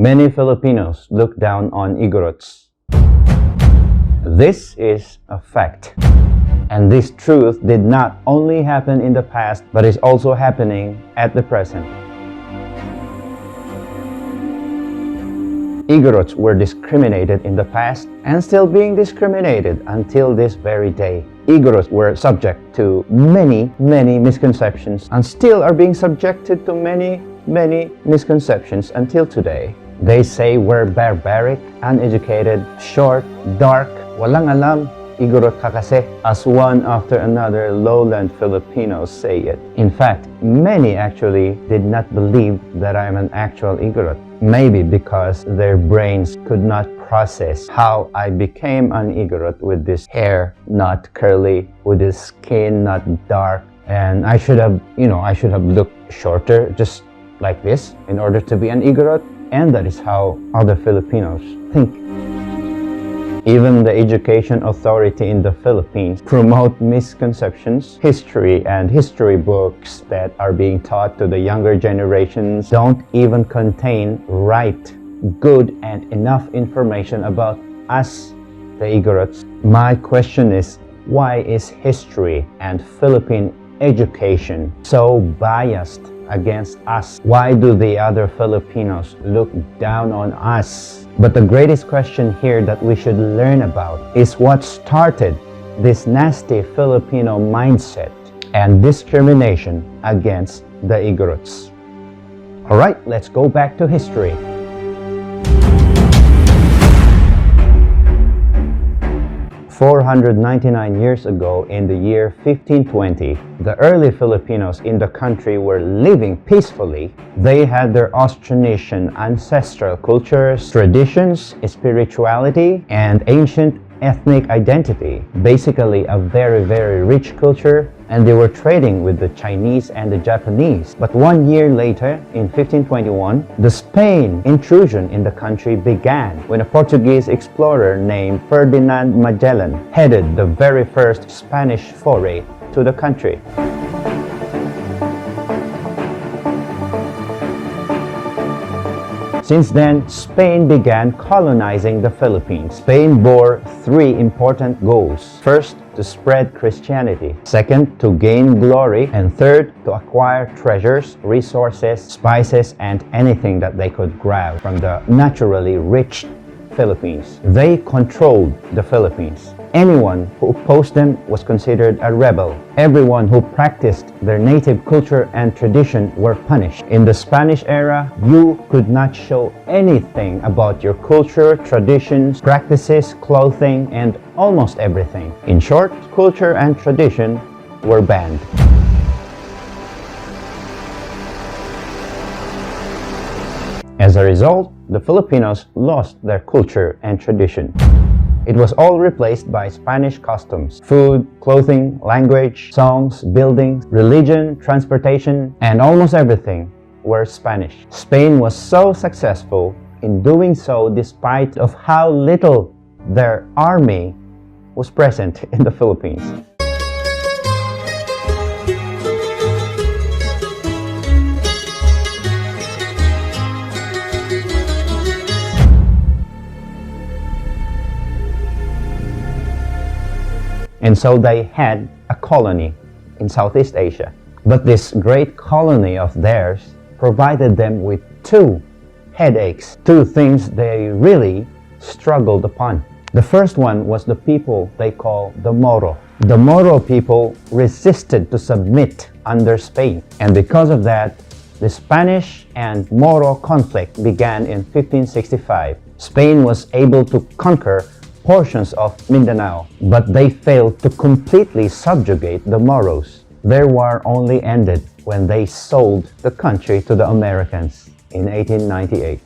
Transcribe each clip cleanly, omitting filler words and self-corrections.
Many Filipinos look down on Igorots. This is a fact. And this truth did not only happen in the past, but is also happening at the present. Igorots were discriminated in the past and still being discriminated until this very day. Igorots were subject to many misconceptions and still are being subjected to many misconceptions until today. They say we're barbaric, uneducated, short, dark, walang alam, Igorot ka kasi, as one after another lowland Filipinos say it. In fact, many actually did not believe that I'm an actual Igorot. Maybe because their brains could not process how I became an Igorot with this hair not curly, with this skin not dark, and I should have looked shorter, just like this, in order to be an Igorot, and that is how other Filipinos think. Even the education authority in the Philippines promote misconceptions. History and history books that are being taught to the younger generations don't even contain right, good, and enough information about us, the Igorots. My question is, why is history and Philippine education so biased against us? Why do the other Filipinos look down on us? But the greatest question here that we should learn about is what started this nasty Filipino mindset and discrimination against the Igorots. Alright, let's go back to history. "499 years ago, in the year 1520, the early Filipinos in the country were living peacefully. They had their Austronesian ancestral cultures, traditions, spirituality, and ancient ethnic identity. Basically, a very rich culture, and they were trading with the Chinese and the Japanese. But 1 year later, in 1521, the Spain intrusion in the country began when a Portuguese explorer named Ferdinand Magellan headed the very first Spanish foray to the country. Since then, Spain began colonizing the Philippines. Spain bore three important goals. First, to spread Christianity. Second, to gain glory. And third, to acquire treasures, resources, spices, and anything that they could grab from the naturally rich Philippines. They controlled the Philippines. Anyone who opposed them was considered a rebel. Everyone who practiced their native culture and tradition were punished. In the Spanish era, you could not show anything about your culture, traditions, practices, clothing, and almost everything. In short, culture and tradition were banned. As a result, the Filipinos lost their culture and tradition. It was all replaced by Spanish customs. Food, clothing, language, songs, buildings, religion, transportation, and almost everything were Spanish. Spain was so successful in doing so despite of how little their army was present in the Philippines. And so they had a colony in Southeast Asia. But this great colony of theirs provided them with two headaches, two things they really struggled upon. The first one was the people they call the Moro. The Moro people resisted to submit under Spain. And because of that, the Spanish and Moro conflict began in 1565. Spain was able to conquer portions of Mindanao, but they failed to completely subjugate the Moros. Their war only ended when they sold the country to the Americans in 1898.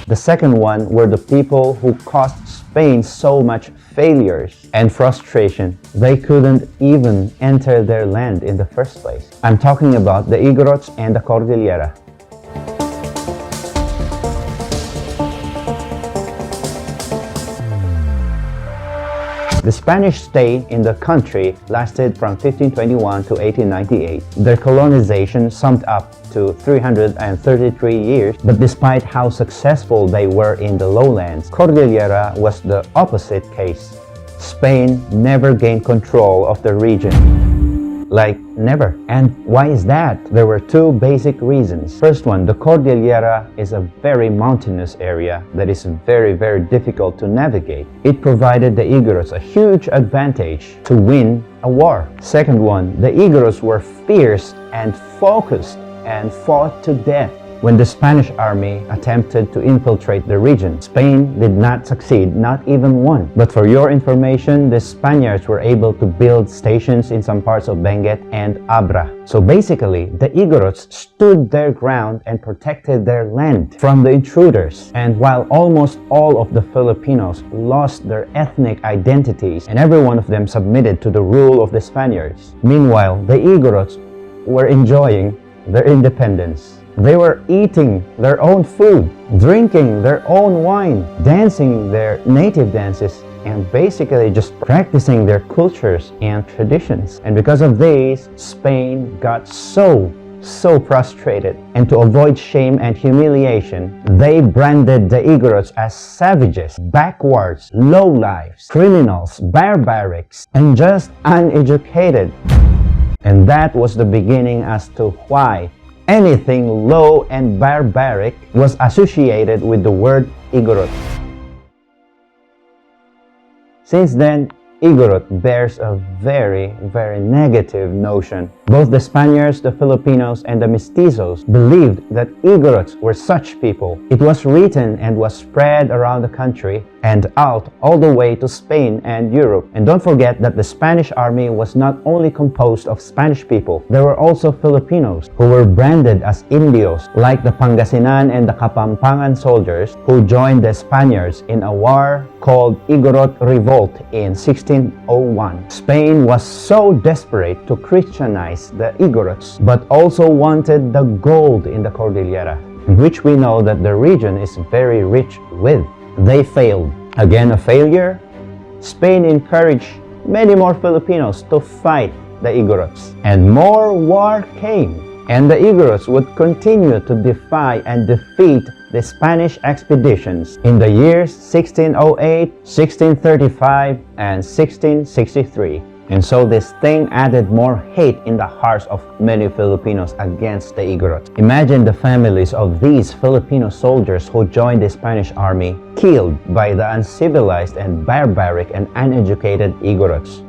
The second one were the people who caused Spain so much failures and frustration, they couldn't even enter their land in the first place. I'm talking about the Igorots and the Cordillera. The Spanish stay in the country lasted from 1521 to 1898. Their colonization summed up to 333 years, but despite how successful they were in the lowlands, Cordillera was the opposite case. Spain never gained control of the region. Like, never. And why is that? There were two basic reasons. First one, the Cordillera is a very mountainous area that is very difficult to navigate. It provided the Igorots a huge advantage to win a war. Second one, the Igorots were fierce and focused and fought to death. When the Spanish army attempted to infiltrate the region, Spain did not succeed, not even one. But for your information, the Spaniards were able to build stations in some parts of Benguet and Abra. So basically, the Igorots stood their ground and protected their land from the intruders. And while almost all of the Filipinos lost their ethnic identities and every one of them submitted to the rule of the Spaniards, meanwhile, the Igorots were enjoying their independence. They were eating their own food, drinking their own wine, dancing their native dances, and basically just practicing their cultures and traditions. And because of this, Spain got so frustrated. And to avoid shame and humiliation, they branded the Igorots as savages, backwards, lowlifes, criminals, barbarics, and just uneducated. And that was the beginning as to why anything low and barbaric was associated with the word Igorot. Since then, Igorot bears a very negative notion. Both the Spaniards, the Filipinos, and the Mestizos believed that Igorots were such people. It was written and was spread around the country and out all the way to Spain and Europe. And don't forget that the Spanish army was not only composed of Spanish people. There were also Filipinos who were branded as Indios, like the Pangasinan and the Kapampangan soldiers who joined the Spaniards in a war called Igorot Revolt in 1601. Spain was so desperate to Christianize the Igorots, but also wanted the gold in the Cordillera, which we know that the region is very rich with. They failed. Again, a failure. Spain encouraged many more Filipinos to fight the Igorots, and more war came. And the Igorots would continue to defy and defeat the Spanish expeditions in the years 1608, 1635, and 1663. And so this thing added more hate in the hearts of many Filipinos against the Igorots. Imagine the families of these Filipino soldiers who joined the Spanish army killed by the uncivilized and barbaric and uneducated Igorots.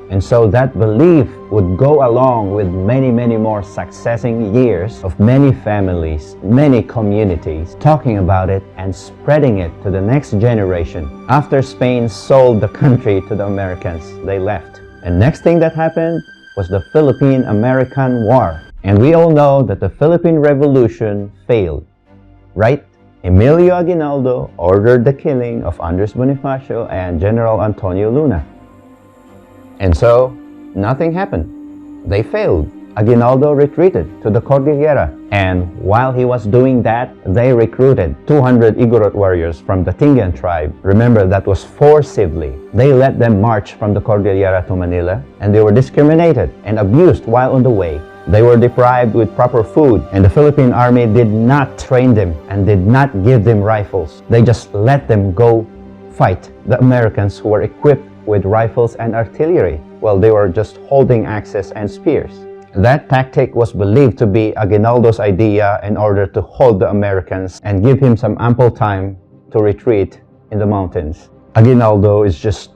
And so that belief would go along with many more succeeding years of many families, many communities talking about it and spreading it to the next generation. After Spain sold the country to the Americans, they left. And next thing that happened was the Philippine-American War. And we all know that the Philippine Revolution failed, right? Emilio Aguinaldo ordered the killing of Andres Bonifacio and General Antonio Luna. And so, nothing happened. They failed. Aguinaldo retreated to the Cordillera. And while he was doing that, they recruited 200 Igorot warriors from the Tingan tribe. Remember, that was forcibly. They let them march from the Cordillera to Manila, and they were discriminated and abused while on the way. They were deprived with proper food, and the Philippine army did not train them and did not give them rifles. They just let them go fight the Americans who were equipped with rifles and artillery, while they were just holding axes and spears. That tactic was believed to be Aguinaldo's idea in order to hold the Americans and give him some ample time to retreat in the mountains. Aguinaldo is just...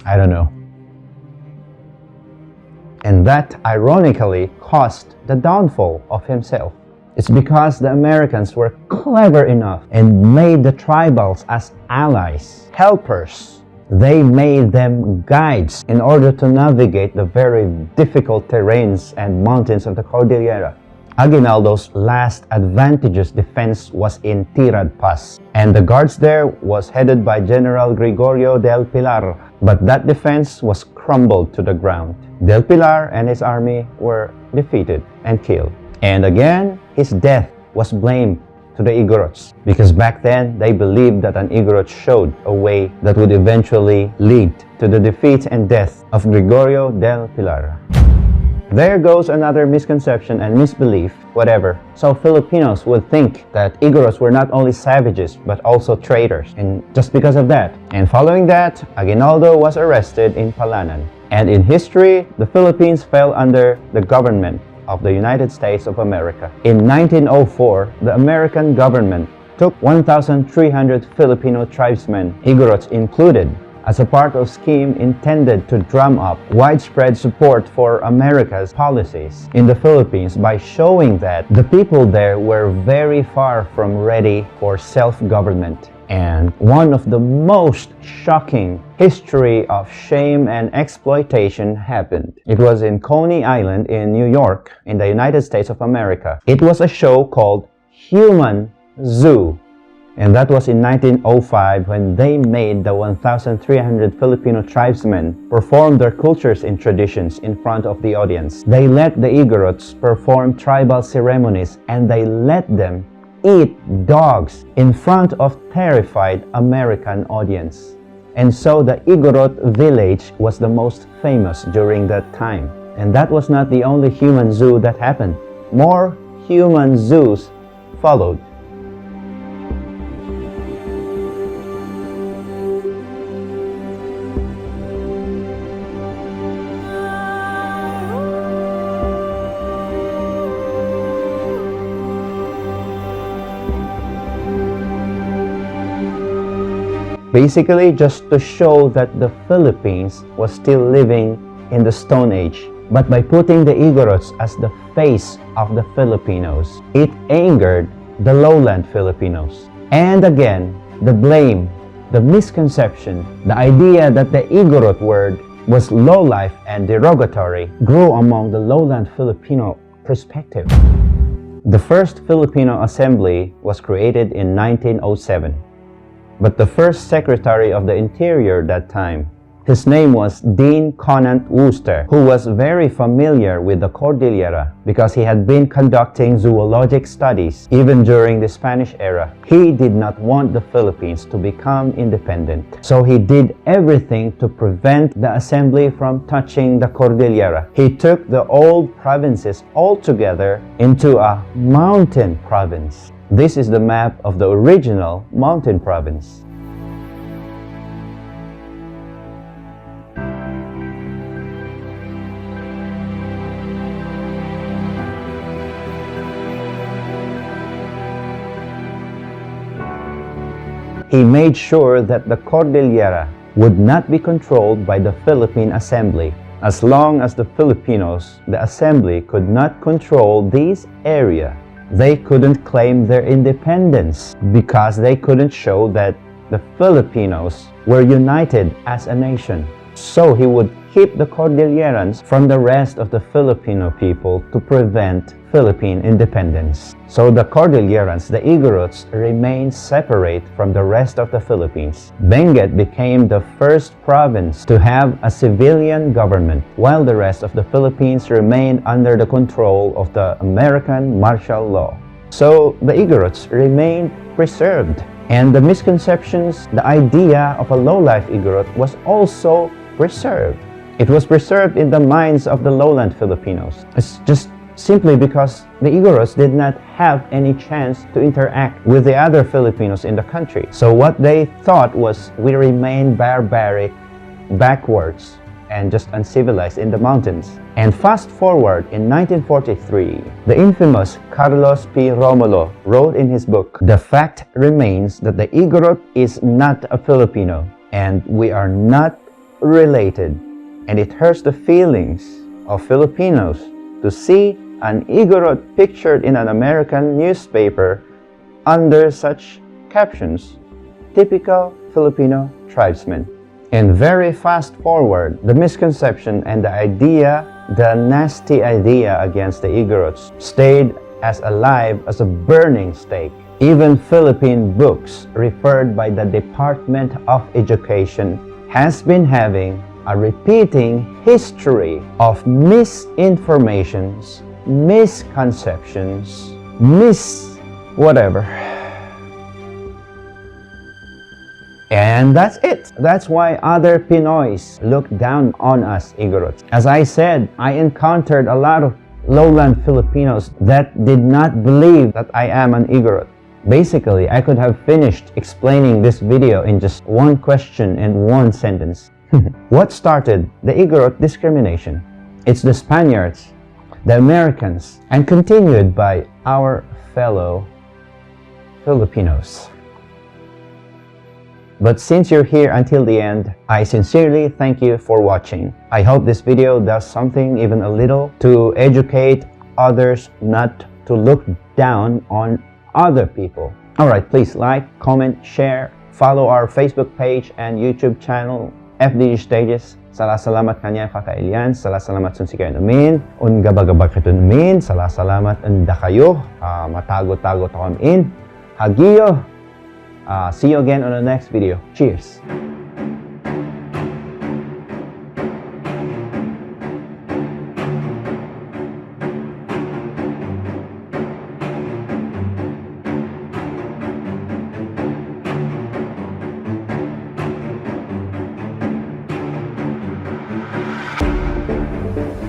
I don't know. And that ironically caused the downfall of himself. It's because the Americans were clever enough and made the tribals as allies, helpers. They made them guides in order to navigate the very difficult terrains and mountains of the Cordillera. Aguinaldo's last advantageous defense was in Tirad Pass, and the guards there was headed by General Gregorio del Pilar. But that defense was crumbled to the ground. Del Pilar and his army were defeated and killed. And again, his death was blamed to to the Igorots, because back then they believed that an Igorot showed a way that would eventually lead to the defeat and death of Gregorio del Pilar. There goes another misconception and misbelief, whatever. So Filipinos would think that Igorots were not only savages but also traitors, and just because of that. And following that, Aguinaldo was arrested in Palanan. And in history, the Philippines fell under the government of the United States of America. In 1904, the American government took 1,300 Filipino tribesmen, Igorots included, as a part of scheme intended to drum up widespread support for America's policies in the Philippines by showing that the people there were very far from ready for self-government. And one of the most shocking history of shame and exploitation happened. It was in Coney Island in New York, in the United States of America. It was a show called Human Zoo. And that was in 1905 when they made the 1,300 Filipino tribesmen perform their cultures and traditions in front of the audience. They let the Igorots perform tribal ceremonies and they let them eat dogs in front of terrified American audience. And so the Igorot village was the most famous during that time. And that was not the only human zoo that happened. More human zoos followed. Basically, just to show that the Philippines was still living in the Stone Age. But by putting the Igorots as the face of the Filipinos, it angered the lowland Filipinos. And again, the blame, the misconception, the idea that the Igorot word was lowlife and derogatory grew among the lowland Filipino perspective. The first Filipino assembly was created in 1907. But the first Secretary of the Interior that time, his name was Dean Conant Wooster, who was very familiar with the Cordillera because he had been conducting zoologic studies even during the Spanish era. He did not want the Philippines to become independent. So he did everything to prevent the assembly from touching the Cordillera. He took the old provinces altogether into a mountain province. This is the map of the original mountain province. He made sure that the Cordillera would not be controlled by the Philippine Assembly. As long as the Filipinos, the Assembly, could not control this area, they couldn't claim their independence because they couldn't show that the Filipinos were united as a nation. So he would keep the Cordillerans from the rest of the Filipino people to prevent Philippine independence. So the Cordillerans, the Igorots, remained separate from the rest of the Philippines. Benguet became the first province to have a civilian government, while the rest of the Philippines remained under the control of the American martial law. So the Igorots remained preserved. And the misconceptions, the idea of a lowlife Igorot was also preserved. It was preserved in the minds of the lowland Filipinos. It's just simply because the Igorots did not have any chance to interact with the other Filipinos in the country. So what they thought was we remain barbaric, backwards, and just uncivilized in the mountains. And fast forward in 1943, the infamous Carlos P. Romulo wrote in his book, "The fact remains that the Igorot is not a Filipino, and we are not related, and it hurts the feelings of Filipinos to see an Igorot pictured in an American newspaper under such captions, typical Filipino tribesmen." And very fast forward, the misconception and the idea, the nasty idea against the Igorots stayed as alive as a burning stake. Even Philippine books referred by the Department of Education has been having a repeating history of misinformations, misconceptions, whatever. And that's it. That's why other Pinoys look down on us Igorots. As I said, I encountered a lot of lowland Filipinos that did not believe that I am an Igorot. Basically, I could have finished explaining this video in just one question and one sentence. What started the Igorot discrimination? It's the Spaniards, the Americans, and continued by our fellow Filipinos. But since you're here until the end, I sincerely thank you for watching. I hope this video does something even a little to educate others not to look down on other people. Alright, please like, comment, share, follow our Facebook page and YouTube channel, FDG Stages. Salamat kanya kakailian, salamat sun si kayo namin, un gabagabag kayo namin, salamat anda kayo, matago-tago to in, hagiyo. See you again on the next video. Cheers!